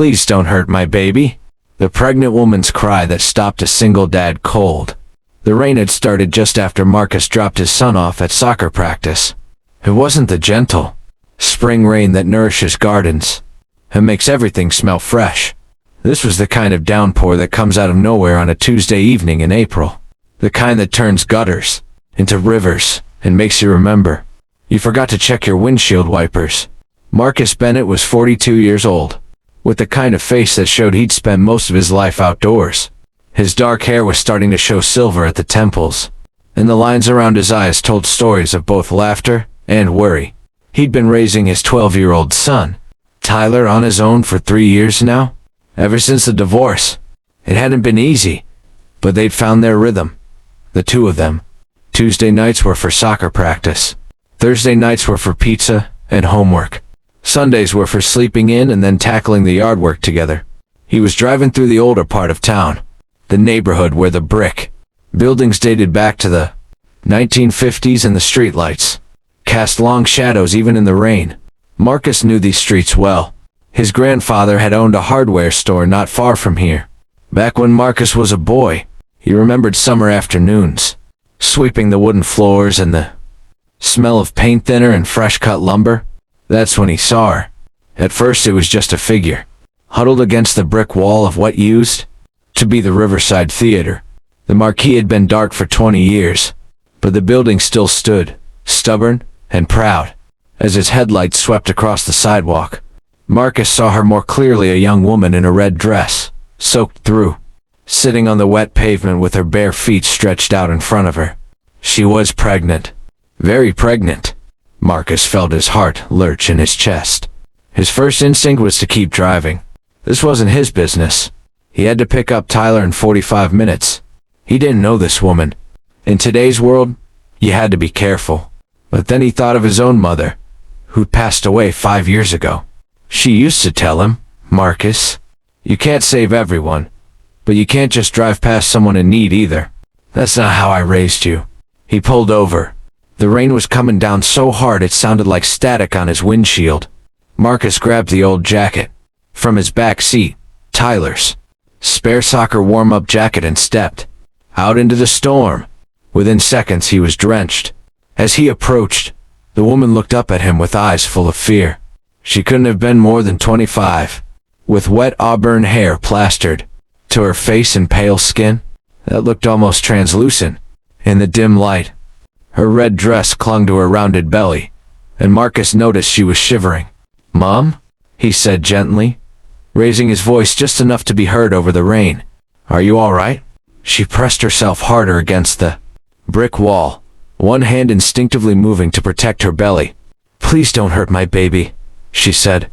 Please don't hurt my baby. The pregnant woman's cry that stopped a single dad cold. The rain had started just after Marcus dropped his son off at soccer practice. It wasn't the gentle spring rain that nourishes gardens and makes everything smell fresh. This was the kind of downpour that comes out of nowhere on a Tuesday evening in April. The kind that turns gutters into rivers and makes you remember you forgot to check your windshield wipers. Marcus Bennett was 42 years old, with the kind of face that showed he'd spent most of his life outdoors. His dark hair was starting to show silver at the temples, and the lines around his eyes told stories of both laughter and worry. He'd been raising his 12-year-old son, Tyler, on his own for 3 years now. Ever since the divorce, it hadn't been easy, but they'd found their rhythm, the two of them. Tuesday nights were for soccer practice. Thursday nights were for pizza and homework. Sundays were for sleeping in and then tackling the yard work together. He was driving through the older part of town, the neighborhood where the brick buildings dated back to the 1950s and the streetlights cast long shadows even in the rain. Marcus knew these streets well. His grandfather had owned a hardware store not far from here. Back when Marcus was a boy, he remembered summer afternoons, sweeping the wooden floors and the smell of paint thinner and fresh-cut lumber. That's when he saw her. At first it was just a figure, huddled against the brick wall of what used to be the Riverside Theater. The marquee had been dark for 20 years, but the building still stood, stubborn and proud, as its headlights swept across the sidewalk. Marcus saw her more clearly, a young woman in a red dress, soaked through, sitting on the wet pavement with her bare feet stretched out in front of her. She was pregnant. Very pregnant. Marcus felt his heart lurch in his chest. His first instinct was to keep driving. This wasn't his business. He had to pick up Tyler in 45 minutes. He didn't know this woman. In today's world, you had to be careful. But then he thought of his own mother, who'd passed away 5 years ago. She used to tell him, "Marcus, you can't save everyone, but you can't just drive past someone in need either. That's not how I raised you." He pulled over. The rain was coming down so hard it sounded like static on his windshield. Marcus grabbed the old jacket from his back seat, Tyler's spare soccer warm-up jacket, and stepped out into the storm. Within seconds he was drenched. As he approached, the woman looked up at him with eyes full of fear. She couldn't have been more than 25, with wet auburn hair plastered to her face and pale skin that looked almost translucent in the dim light. Her red dress clung to her rounded belly, and Marcus noticed she was shivering. "Mom?" he said gently, raising his voice just enough to be heard over the rain. "Are you all right?" She pressed herself harder against the brick wall, one hand instinctively moving to protect her belly. "Please don't hurt my baby," she said,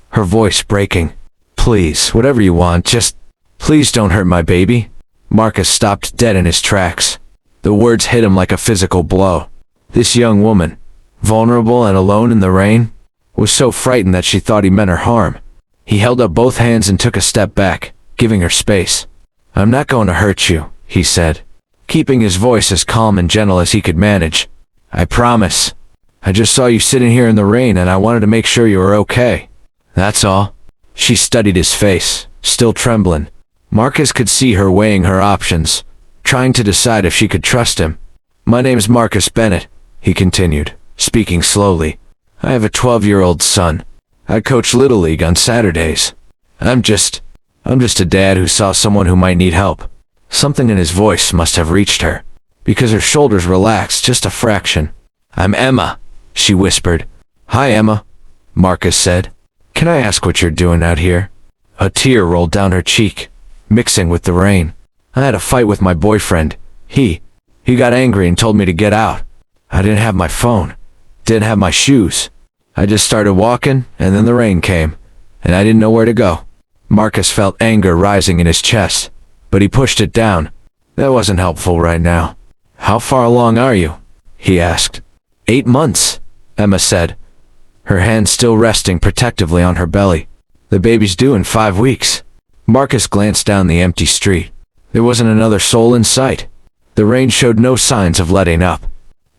her voice breaking. "Please, whatever you want, just please don't hurt my baby." Marcus stopped dead in his tracks. The words hit him like a physical blow. This young woman, vulnerable and alone in the rain, was so frightened that she thought he meant her harm. He held up both hands and took a step back, giving her space. "I'm not going to hurt you," he said, keeping his voice as calm and gentle as he could manage. "I promise. I just saw you sitting here in the rain and I wanted to make sure you were okay. That's all." She studied his face, still trembling. Marcus could see her weighing her options, trying to decide if she could trust him. "My name's Marcus Bennett," he continued, speaking slowly. "I have a 12-year-old son. I coach Little League on Saturdays. I'm just a dad who saw someone who might need help." Something in his voice must have reached her, because her shoulders relaxed just a fraction. "I'm Emma," she whispered. "Hi, Emma," Marcus said. "Can I ask what you're doing out here?" A tear rolled down her cheek, mixing with the rain. "I had a fight with my boyfriend. He got angry and told me to get out. I didn't have my phone, didn't have my shoes. I just started walking, and then the rain came, and I didn't know where to go." Marcus felt anger rising in his chest, but he pushed it down. That wasn't helpful right now. "How far along are you?" he asked. 8 months, Emma said, her hand still resting protectively on her belly. "The baby's due in 5 weeks." Marcus glanced down the empty street. There wasn't another soul in sight. The rain showed no signs of letting up.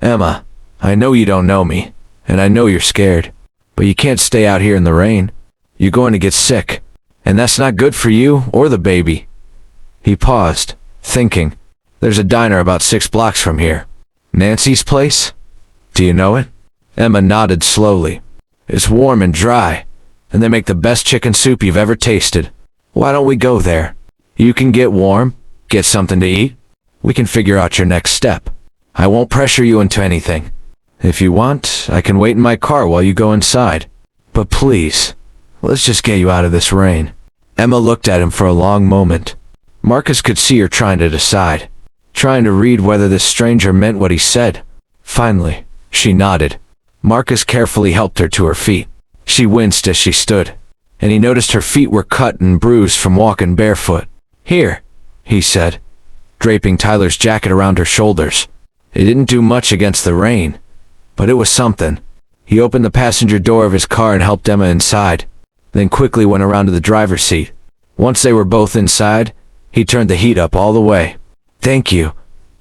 "Emma, I know you don't know me, and I know you're scared, but you can't stay out here in the rain. You're going to get sick." And that's not good for you or the baby. He paused, thinking. There's a diner about 6 blocks from here. Nancy's place? Do you know it? Emma nodded slowly. It's warm and dry, and they make the best chicken soup you've ever tasted. Why don't we go there? You can get warm, get something to eat. We can figure out your next step. I won't pressure you into anything. If you want, I can wait in my car while you go inside. But please, let's just get you out of this rain. Emma looked at him for a long moment. Marcus could see her trying to decide, trying to read whether this stranger meant what he said. Finally, she nodded. Marcus carefully helped her to her feet. She winced as she stood, and he noticed her feet were cut and bruised from walking barefoot. Here, he said, draping Tyler's jacket around her shoulders. It didn't do much against the rain, but it was something. He opened the passenger door of his car and helped Emma inside, then quickly went around to the driver's seat. Once they were both inside, he turned the heat up all the way. Thank you,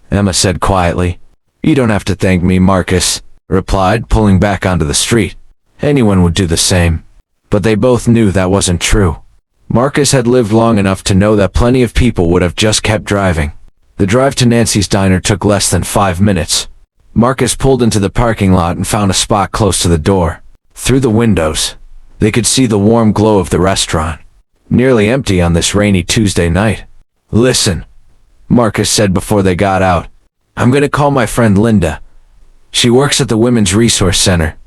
Emma said quietly. You don't have to thank me, Marcus replied, pulling back onto the street. Anyone would do the same. But they both knew that wasn't true. Marcus had lived long enough to know that plenty of people would have just kept driving. The drive to Nancy's diner took less than 5 minutes. Marcus pulled into the parking lot and found a spot close to the door. Through the windows, they could see the warm glow of the restaurant, nearly empty on this rainy Tuesday night. Listen, Marcus said before they got out. I'm going to call my friend Linda. She works at the Women's Resource Center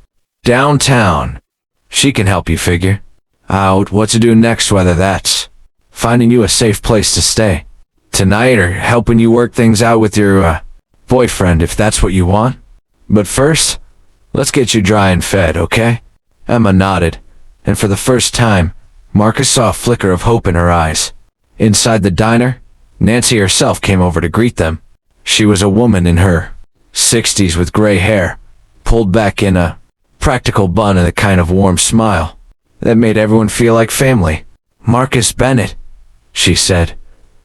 downtown. She can help you figure out what to do next, whether that's finding you a safe place to stay tonight or helping you work things out with your boyfriend if that's what you want. But first, let's get you dry and fed, okay? Emma nodded, and for the first time, Marcus saw a flicker of hope in her eyes. Inside the diner, Nancy herself came over to greet them. She was a woman in her 60s with gray hair, pulled back in a practical bun and a kind of warm smile that made everyone feel like family. Marcus Bennett, she said,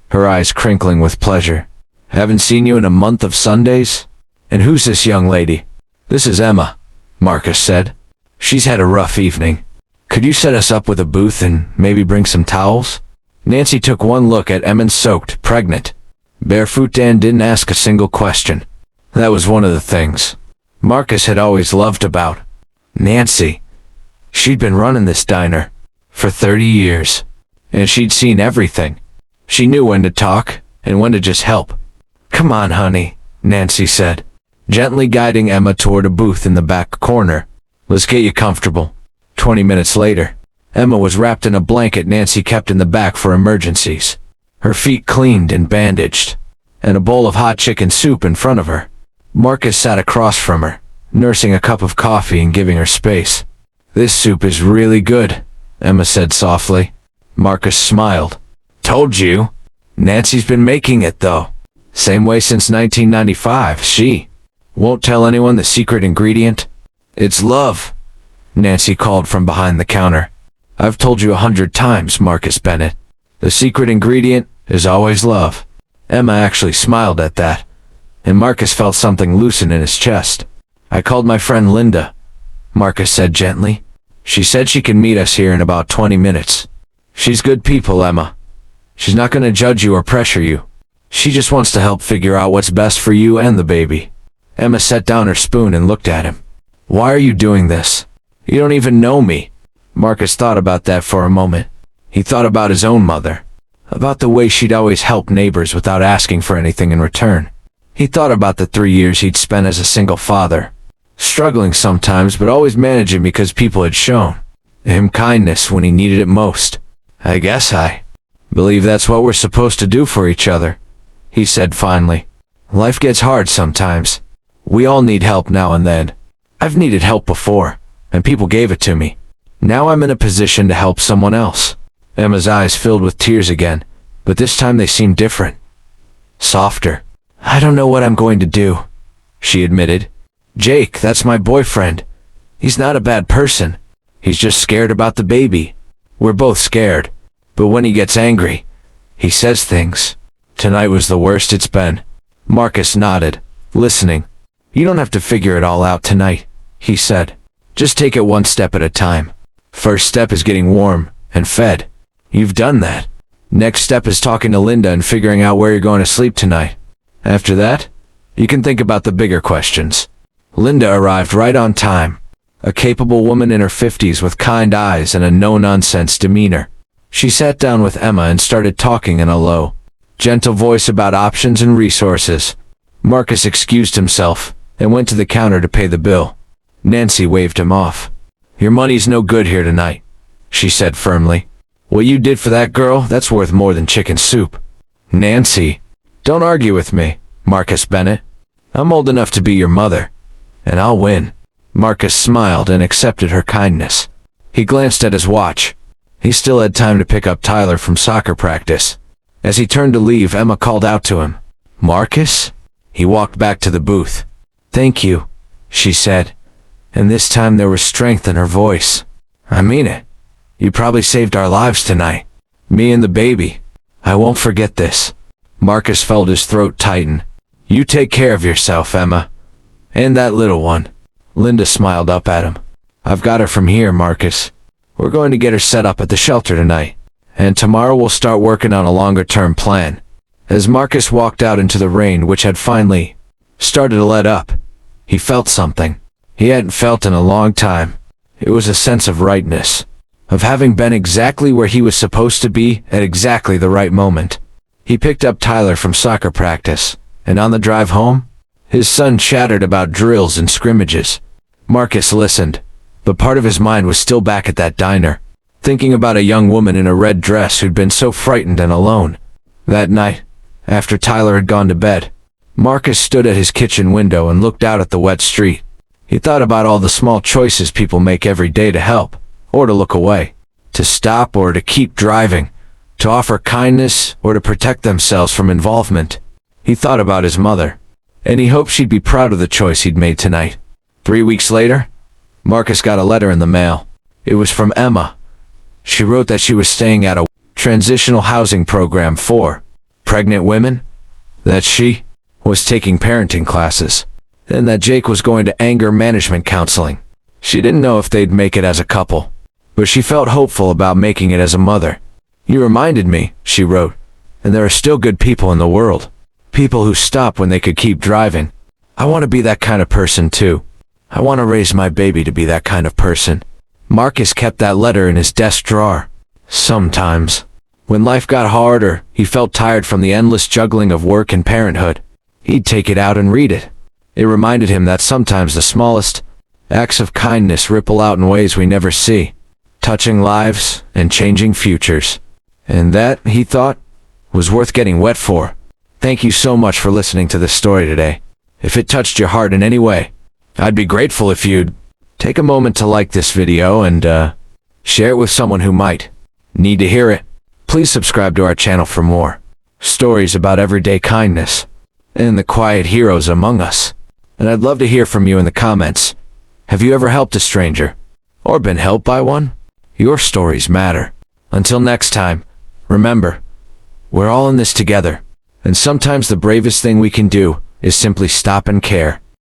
her eyes crinkling with pleasure. Haven't seen you in a month of Sundays? And who's this young lady? This is Emma, Marcus said. She's had a rough evening. Could you set us up with a booth and maybe bring some towels? Nancy took one look at Emma's soaked, pregnant, barefoot and didn't ask a single question. That was one of the things Marcus had always loved about Nancy. She'd been running this diner for 30 years, and she'd seen everything. She knew when to talk and when to just help. Come on, honey, Nancy said, gently guiding Emma toward a booth in the back corner. Let's get you comfortable. 20 minutes later, Emma was wrapped in a blanket Nancy kept in the back for emergencies, her feet cleaned and bandaged, and a bowl of hot chicken soup in front of her. Marcus sat across from her, nursing a cup of coffee and giving her space. This soup is really good, Emma said softly. Marcus smiled. Told you. Nancy's been making it, though. Same way since 1995. She won't tell anyone the secret ingredient. It's love, Nancy called from behind the counter. I've told you 100 times, Marcus Bennett. The secret ingredient is always love. Emma actually smiled at that, and Marcus felt something loosen in his chest. I called my friend Linda, Marcus said gently. She said she can meet us here in about 20 minutes. She's good people, Emma. She's not going to judge you or pressure you. She just wants to help figure out what's best for you and the baby. Emma set down her spoon and looked at him. Why are you doing this? You don't even know me. Marcus thought about that for a moment. He thought about his own mother, about the way she'd always helped neighbors without asking for anything in return. He thought about the 3 years he'd spent as a single father, struggling sometimes but always managing because people had shown him kindness when he needed it most. I guess I believe that's what we're supposed to do for each other, he said finally. Life gets hard sometimes. We all need help now and then. I've needed help before, and people gave it to me. Now I'm in a position to help someone else. Emma's eyes filled with tears again, but this time they seemed different. Softer. I don't know what I'm going to do, she admitted. Jake, that's my boyfriend. He's not a bad person. He's just scared about the baby. We're both scared, but when he gets angry, he says things. Tonight was the worst it's been. Marcus nodded, listening. You don't have to figure it all out tonight, he said. Just take it one step at a time. First step is getting warm and fed. You've done that. Next step is talking to Linda and figuring out where you're going to sleep tonight. After that, you can think about the bigger questions. Linda arrived right on time. A capable woman in her 50s with kind eyes and a no-nonsense demeanor. She sat down with Emma and started talking in a low, gentle voice about options and resources. Marcus excused himself and went to the counter to pay the bill. Nancy waved him off. Your money's no good here tonight, she said firmly. What you did for that girl, that's worth more than chicken soup. Nancy, don't argue with me, Marcus Bennett. I'm old enough to be your mother, and I'll win. Marcus smiled and accepted her kindness. He glanced at his watch. He still had time to pick up Tyler from soccer practice. As he turned to leave, Emma called out to him. Marcus? He walked back to the booth. Thank you, she said, and this time there was strength in her voice. I mean it. You probably saved our lives tonight. Me and the baby. I won't forget this. Marcus felt his throat tighten. You take care of yourself, Emma. And that little one. Linda smiled up at him. I've got her from here, Marcus. We're going to get her set up at the shelter tonight. And tomorrow we'll start working on a longer-term plan. As Marcus walked out into the rain, which had finally started to let up, he felt something he hadn't felt in a long time. It was a sense of rightness, of having been exactly where he was supposed to be at exactly the right moment. He picked up Tyler from soccer practice, and on the drive home, his son chattered about drills and scrimmages. Marcus listened, but part of his mind was still back at that diner, thinking about a young woman in a red dress who'd been so frightened and alone. That night, after Tyler had gone to bed, Marcus stood at his kitchen window and looked out at the wet street. He thought about all the small choices people make every day to help, or to look away, to stop or to keep driving, to offer kindness or to protect themselves from involvement. He thought about his mother, and he hoped she'd be proud of the choice he'd made tonight. 3 weeks later, Marcus got a letter in the mail. It was from Emma. She wrote that she was staying at a transitional housing program for pregnant women, that she was taking parenting classes, and that Jake was going to anger management counseling. She didn't know if they'd make it as a couple, but she felt hopeful about making it as a mother. You reminded me, she wrote, and there are still good people in the world. People who stop when they could keep driving. I want to be that kind of person too. I want to raise my baby to be that kind of person. Marcus kept that letter in his desk drawer. Sometimes, when life got hard or he felt tired from the endless juggling of work and parenthood, he'd take it out and read it. It reminded him that sometimes the smallest acts of kindness ripple out in ways we never see, touching lives and changing futures. And that, he thought, was worth getting wet for. Thank you so much for listening to this story today. If it touched your heart in any way, I'd be grateful if you'd take a moment to like this video and share it with someone who might need to hear it. Please subscribe to our channel for more stories about everyday kindness and the quiet heroes among us. And I'd love to hear from you in the comments. Have you ever helped a stranger? Or been helped by one? Your stories matter. Until next time, remember, we're all in this together. And sometimes the bravest thing we can do is simply stop and care.